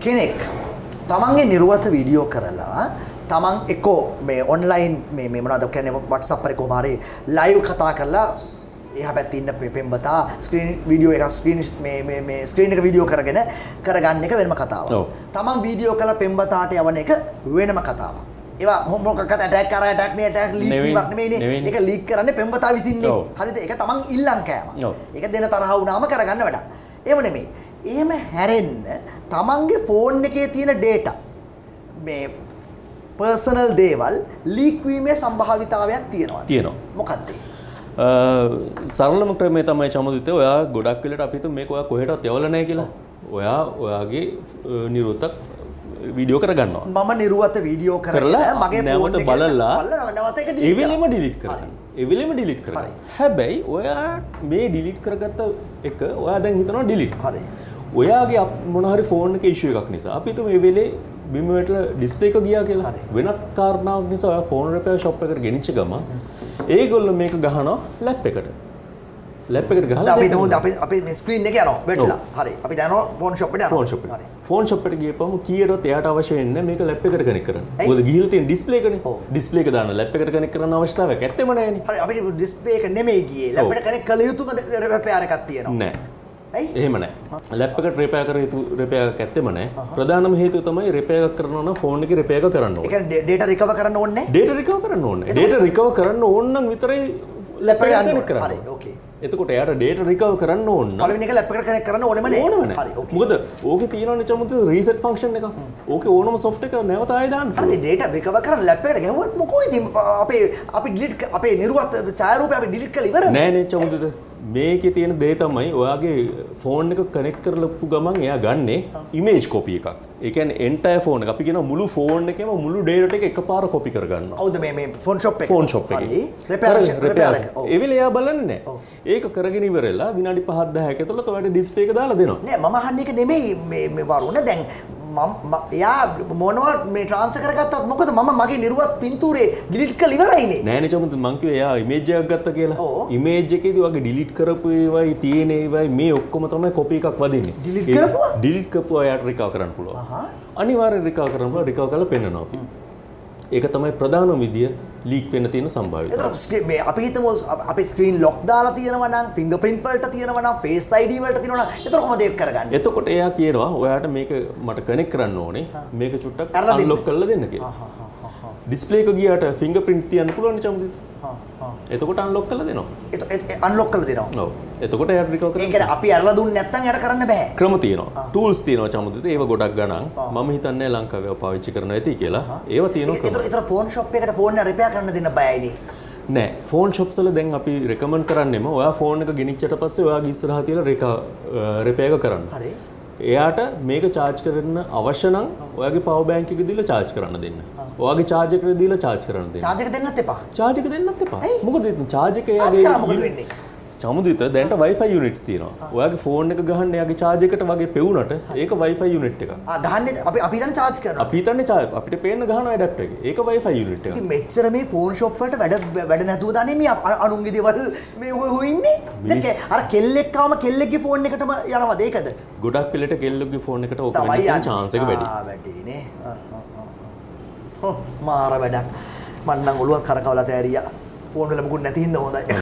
කෙනෙක් තමන්ගේ නිර්වත වීඩියෝ කරලා තමන් එක්කෝ මේ ඔන්ලයින් මේ මොනවද කියන්නේ WhatsApp එකේ කොහොම හරි ලයිව් කතා කරලා එහා පැත්තේ ඉන්න පෙම්බතා ස්ක්‍රීන් වීඩියෝ එක මේ ස්ක්‍රීන් එක වීඩියෝ කරගෙන කරගන්න එක වෙනම කතාවක්. තමන් වීඩියෝ කරලා පෙම්බතාට යවන එක වෙනම කතාවක්. ඒවා මොකක්ද ඇටැක් කරා ඇටැක් මේ ඇටැක් ලීක් වීමක් නෙමෙයිනේ. ඒක ලීක් කරන්නේ පෙම්බතා විසින්නේ. හරිද? ඒක තමන් ඉල්ලන් කෑම. ඒක දෙන තරහ වුණාම කරගන්න වැඩක්. ඒව නෙමෙයි. එහෙම හැරෙන්න තමන්ගේ ෆෝන් එකේ තියෙන data මේ personal දේවල් ලීක් වීමේ සම්භාවිතාවයක් තියෙනවා. මොකක්ද? සරලම ක්‍රමය තමයි චමුදිත ඔයා ගොඩක් වෙලට අපි හිතමු මේක ඔයා කොහෙටවත් යවලා නැහැ කියලා. ඔයා ඔයාගේ නිරුත්තක් වීඩියෝ කරගන්නවා. මම නිරුවත වීඩියෝ කරලා මගේ ෆෝන් එක බලලා නැවත ඒක එවෙලෙම ඩිලීට් කරගන්න. එවෙලෙම ඩිලීට් කරගන්න. හැබැයි ඔයා මේ ඩිලීට් කරගත්ත එක ඔයා දැන් හිතනවා ඩිලීට්. හරි. ඔයාගේ මොන හරි ෆෝන් එකේ ඉෂුව එකක් නිසා අපි හිතමු මේ වෙලේ බිම වැටලා ඩිස්ප්ලේ එක ගියා කියලා. වෙනත් කාරණාවක් නිසා ඔයා ෆෝන් රිපෙයාර් ෂොප් එකට ගෙනිච්ච ගමන් ඒගොල්ලෝ මේක ගහනවා ලැප් එකට. ලැප් එකට ගහලා අපි හිතමු අපි මේ ස්ක්‍රීන් එක යනවා වැටලා. හරි. අපි දැනනවා ෆෝන් ෂොප් එකට යනවා. ෆෝන් ෂොප් එකට. ෆෝන් ෂොප් එකට ගියපම කීයටවත් එයාට අවශ්‍ය වෙන්නේ මේක ලැප් එකට කනෙක්ට් කරන්න. මොකද ගිහිල්ලා තියෙන ඩිස්ප්ලේ එකනේ. ඩිස්ප්ලේ එක දාන්න ලැප් එකට කනෙක්ට් කරන්න අවශ්‍යතාවයක් ඇත්තෙම නැහැනේ. හරි. අපිට ඩිස්ප්ලේ එක නෙමෙයි ගියේ. ලැප් එකට කනෙක්ට් කළ යුතුම රිපෙයාර් එකක් තියෙනවා. නෑ. එහෙම නැහැ. ලැප් එකට රිපෙයාර් කර යුතු රිපෙයාර් එකක් ඇත්තෙම නැහැ. ප්‍රධානම හේතුව තමයි රිපෙයාර් එකක් කරනවා නම් ෆෝන් එකේ රිපෙයාර් එක කරන්න ඕනේ. ඒ කියන්නේ data recover කරන්න ඕනේ නැහැ. data recover කරන්න ඕනේ. data recover කරන්න ඕන නම් විතරයි ලැප් එකට යන්න ඕනේ. හරි. ඕකේ. එතකොට එයාට data recover කරන්න ඕන නම් පළවෙනි එක ලැප් එකට කනෙක්ට් කරන්න ඕනෙම නැහැ. හරි. මොකද ඕකේ තියෙනවනේ චමුත් රීසෙට් ෆන්ක්ෂන් එකක්. ඕකේ ඕනම soft එක නැවත ආයෙ දාන්න. හරි. data recover කරන්න ලැප් එකට ගෙනුවත් මොකෝ ඉතින් අපි delete අපේ නිර්වත් ඡායාරූපය අපි delete කරලා ඉවරනේ. නෑ නේ චමුත් මේකේ තියෙන දේ තමයි ඔයාගේ ෆෝන් එක කනෙක්ට් කරලපු ගමන් එයා ගන්නේ ඉමේජ් කොපි එකක්. ඒ කියන්නේ එන්ටයර් ෆෝන් එක. අපි කියනවා මුළු ෆෝන් එකේම මුළු ඩේටා ටික එකපාර කොපි කරගන්නවා. හවුද මේ ෆෝන් ෂොප් එකේ? ෆෝන් ෂොප් එකේ. හරි. රිපෙයාර් එක. ඒ වෙලේ එයා බලන්නේ නැහැ. ඒක කරගෙන ඉවරලා විනාඩි 5 10ක ඇතුළත ඔයාලට ඩිස්ප්ලේ එක දාලා දෙනවා. නෑ මම අහන්නේ ඒක නෙමෙයි මේ වරුණ දැන් එයා මොනවා මේ ට්‍රාන්ස්ෆර් කරගත්තත් මොකද මම මගේ නිර්වත් පින්තූරේ ඩිලීට් කරලා ඉවරයිනේ. නෑනේ චමුත් මං කිව්වේ එයා ඉමේජ් එකක් ගත්තා කියලා. ඉමේජ් එකේදී වගේ ඩිලීට් කරපු ඒවයි තියෙන ඒවයි මේ ඔක්කොම තමයි කොපි එකක් වදින්නේ. ඩිලීට් කරපුවා? ඩිලීට් කරපුවා එයාට රිකවර් කරන්න පුළුවන්. අනිවාර්යෙන් රිකවර් කරන්න පුළුවන්. රිකවර් කරලා පෙන්නනවා අපි. ඒක තමයි ප්‍රධානම විදිය ලීක් වෙන්න තියෙන සම්භාවිතාව. ඒතර මේ අපි හිතමු අපේ ස්ක්‍රීන් ලොක් දාලා තියෙනවා නම් ෆින්ගර්ප්‍රින්ට් වලට තියෙනවා නම් ෆේස් ID වලට තියෙනවා නම් ඒතර කොහොමද ඒක කරගන්නේ? එතකොට එයා කියනවා ඔයාට මේක මට කනෙක්ට් කරන්න ඕනේ. මේක චුට්ටක් අන්ලොක් කරලා දෙන්න කියලා. ඩිස්ප්ලේ එක ගියාට ෆින්ගර්ප්‍රින්ට් තියන්න පුළුවන් නේ චමුදිත. එතකොට අන්ලොක් කරලා දෙනවා. අන්ලොක් කරලා දෙනවා. ඔව්. එතකොට එයාට රිකවර් කරන්න. ඒ කියන්නේ අපි අරලා දුන්නේ නැත්නම් එයාට කරන්න බෑ. ක්‍රම තියෙනවා. ටූල්ස් තියෙනවා චමුදිත. ඒව ගොඩක් ගණන්. මම හිතන්නේ ලංකාවේ පාවිච්චි කරනවා ඇති කියලා. ඒව තියෙනවා ක්‍රම. ඒතර ෆෝන් ෂොප් එකට ෆෝන් එක රිපෙයාර් කරන්න දෙන්න බෑනේ. නෑ ෆෝන් ෂොප්ස් වල දැන් අපි රෙකමන්ඩ් කරන්නේම ඔයා ෆෝන් එක ගෙනිච්චට පස්සේ ඔයාගේ ඉස්සරහා තියලා රිපෙයාර් කරන්න. හරි. එයාට මේක charge කරන්න අවශ්‍ය නම් ඔයාගේ power bank එක දීලා charge කරන්න දෙන්න. ඔයාගේ charge එක දීලා charge කරන්න දෙන්න. charge එක දෙන්නත් එපා. charge එක දෙන්නත් එපා. මොකද charge එක එයාගේ මොකද වෙන්නේ? චමුදිත දැන්ට Wi-Fi units තියෙනවා. ඔයාගේ ෆෝන් එක ගහන්න එයාගේ charge එකට වගේ පෙවුනට ඒක Wi-Fi unit එකක්. ගහන්නේ අපි හිතන්නේ charge කරනවා. අපි හිතන්නේ charge අපිට පේන්න ගහනවා adapter එක. ඒක Wi-Fi unit එකක්. ඉතින් මෙච්චර මේ ෆෝන් ෂොප් වලට වැඩ නැතුව දන්නේ මේ අනුන්ගේ දේවල් මේ හොය ඉන්නේ. දැන් අර කෙල්ලෙක් ආවම කෙල්ලෙක්ගේ ෆෝන් එකටම යනවද ඒකද? ගොඩක් වෙලට කෙල්ලෙක්ගේ ෆෝන් එකට ඕක වෙන්න තියෙන chance එක වැඩි. වැඩිනේ. මාර වැඩක්. මන්නම් ඔළුව කරකවලා තෑරියා. ෆෝන් වල මුකුත් නැති හින්දා හොඳයි.